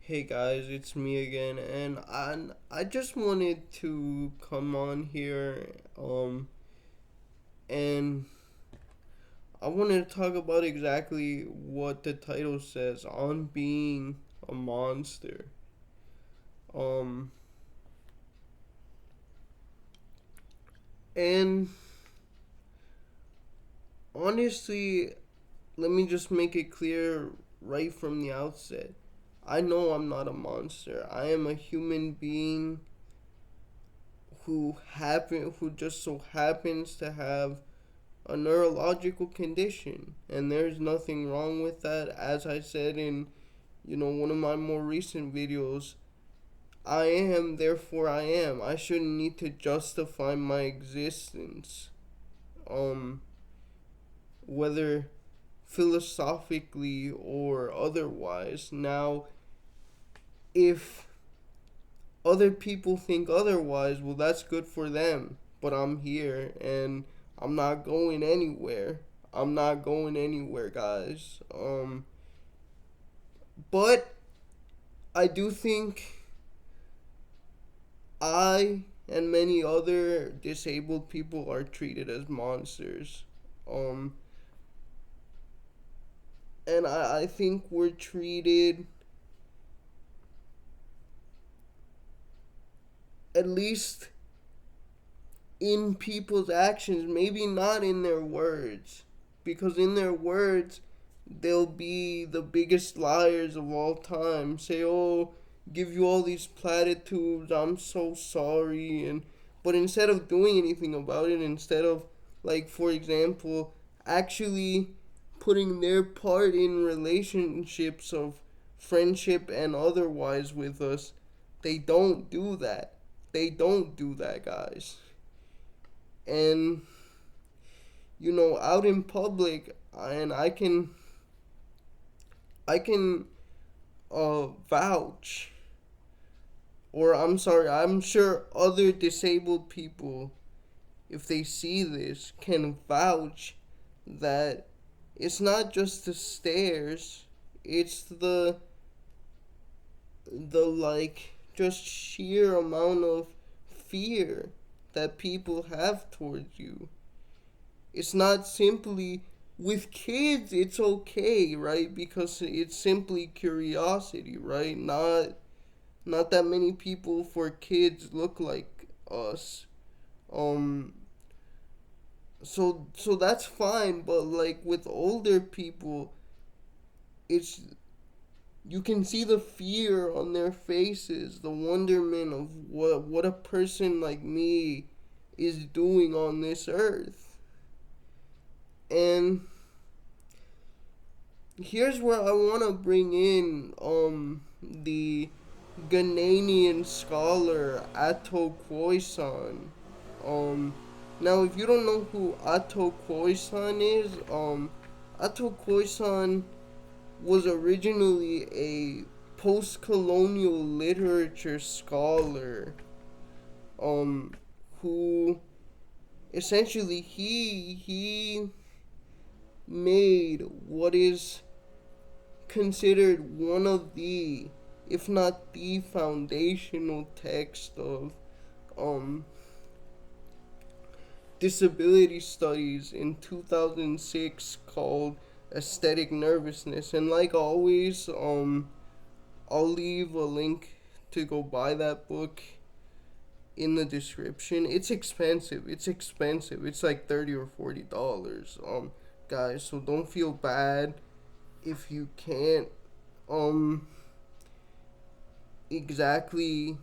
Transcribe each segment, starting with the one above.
Hey guys, it's me again, and I just wanted to come on here, and I wanted to talk about exactly what the title says on being a monster. Um, and honestly, let me just make it clear right from the outset. I know I'm not a monster. I am a human being who just so happens to have a neurological condition, and there's nothing wrong with that. As I said in one of my more recent videos, I am, therefore I am. I shouldn't need to justify my existence, um whether philosophically or otherwise. Now, if other people think otherwise, well, that's good for them, but I'm here, and I'm not going anywhere. I'm not going anywhere, guys. But I do think I and many other disabled people are treated as monsters. Um, and I think we're treated, at least in people's actions, maybe not in their words. Because in their words, they'll be the biggest liars of all time. Say, oh, give you all these platitudes, I'm so sorry. But instead of doing anything about it, instead of, like, for example, actually putting their part in relationships of friendship and otherwise with us, they don't do that. They don't do that, guys. And out in public, and I can vouch, or I'm sorry, I'm sure other disabled people, if they see this, can vouch that it's not just the stares, it's the like just sheer amount of fear that people have towards you. It's not simply, with kids it's okay, right? Because it's simply curiosity, right? Not that many people for kids look like us. Um so that's fine, but like with older people, it's you can see the fear on their faces, the wonderment of what a person like me is doing on this earth. And here's where I want to bring in the Ghanaian scholar Ato Khoisan. Um Now, if you don't know who Ato Khoisan is, Ato Khoisan was originally a post-colonial literature scholar, um who essentially he made what is considered one of the, if not the foundational text of um disability studies in 2006, called Aesthetic Nervousness. And like always, I'll leave a link to go buy that book in the description. It's expensive. It's expensive. It's like $30 or $40. Guys, so don't feel bad if you can't um exactly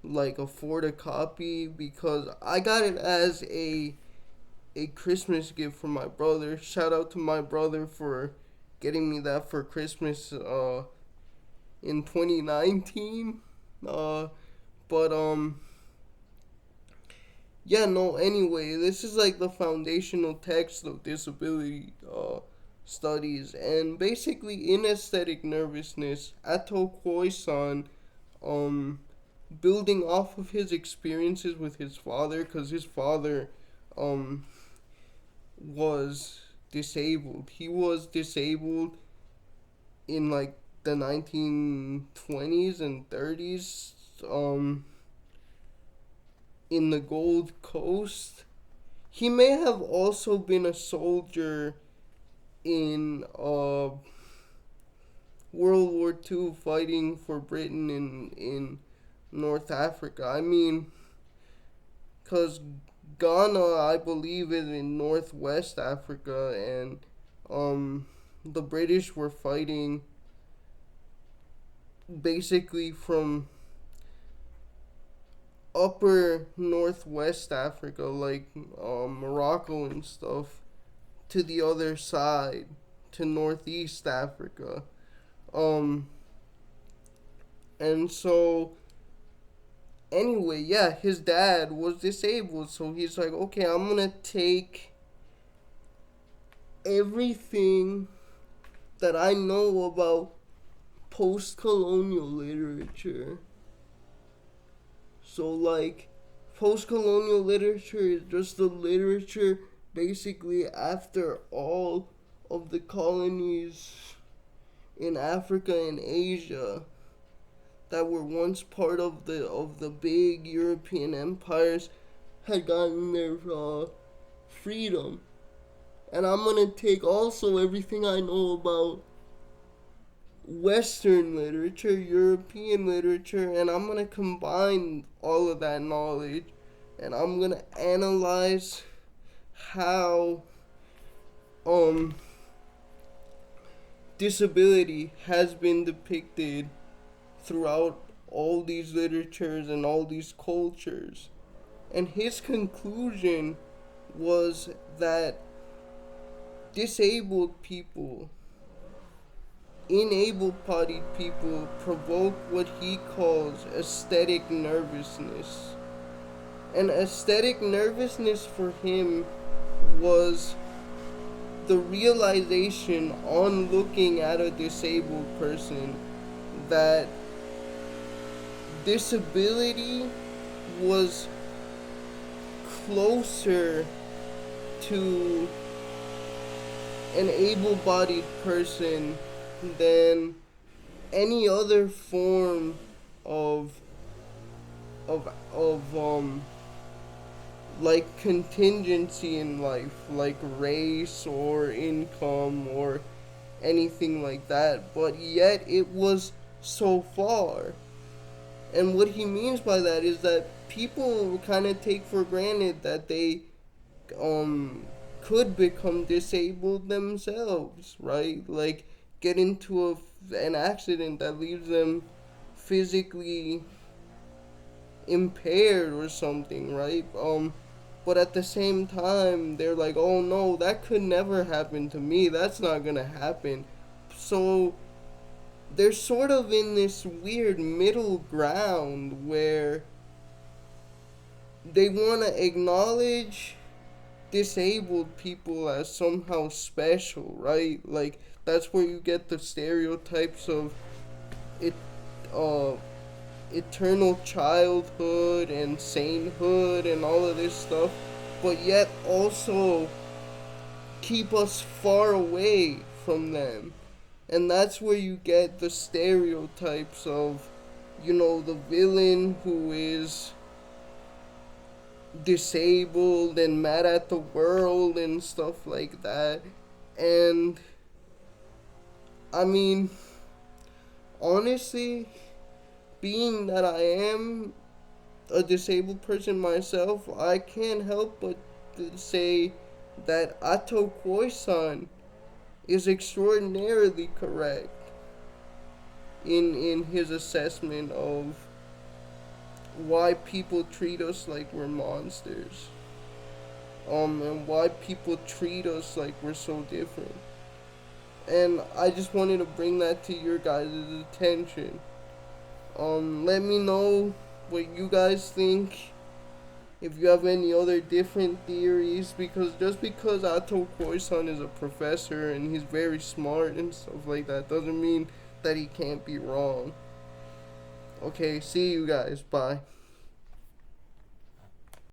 like afford a copy, because I got it as a Christmas gift from my brother. Shout out to my brother for getting me that for Christmas in 2019. But yeah, no, anyway, this is like the foundational text of disability studies. And basically, in aesthetic nervousness, Ato Khoisan, um building off of his experiences with his father, because his father um was disabled. He was disabled in like the 1920s and 30s, in the Gold Coast. He may have also been a soldier in World War II, fighting for Britain in North Africa. I mean, because Ghana, I believe, is in Northwest Africa, and the British were fighting basically from upper Northwest Africa, like Morocco and stuff, to the other side, to Northeast Africa. And so, anyway, yeah, his dad was disabled, so he's like, okay, I'm gonna take everything that I know about post-colonial literature. So, like, post-colonial literature is just the literature basically after all of the colonies in Africa and Asia that were once part of the big European empires had gotten their freedom. And I'm gonna take also everything I know about Western literature, European literature, and I'm gonna combine all of that knowledge, and I'm gonna analyze how disability has been depicted throughout all these literatures and all these cultures. And his conclusion was that disabled people, able-bodied people, provoke what he calls aesthetic nervousness. And aesthetic nervousness for him was the realization on looking at a disabled person that disability was closer to an able-bodied person than any other form of like contingency in life, like race or income or anything like that, but yet it was so far. And what he means by that is that people kind of take for granted that they could become disabled themselves, right? Like get into an accident that leaves them physically impaired or something, right? But at the same time, they're like, oh no, that could never happen to me. That's not gonna happen. So they're sort of in this weird middle ground where they want to acknowledge disabled people as somehow special, right? Like that's where you get the stereotypes of it, eternal childhood and sainthood and all of this stuff, but yet also keep us far away from them. And that's where you get the stereotypes of, the villain who is disabled and mad at the world and stuff like that. And I mean, honestly, being that I am a disabled person myself, I can't help but say that Ato Koi-san is extraordinarily correct in his assessment of why people treat us like we're monsters, and why people treat us like we're so different. And I just wanted to bring that to your guys' attention. Let me know what you guys think. If you have any other different theories, because just because Ato Koi-san is a professor and he's very smart and stuff like that doesn't mean that he can't be wrong. Okay, see you guys. Bye.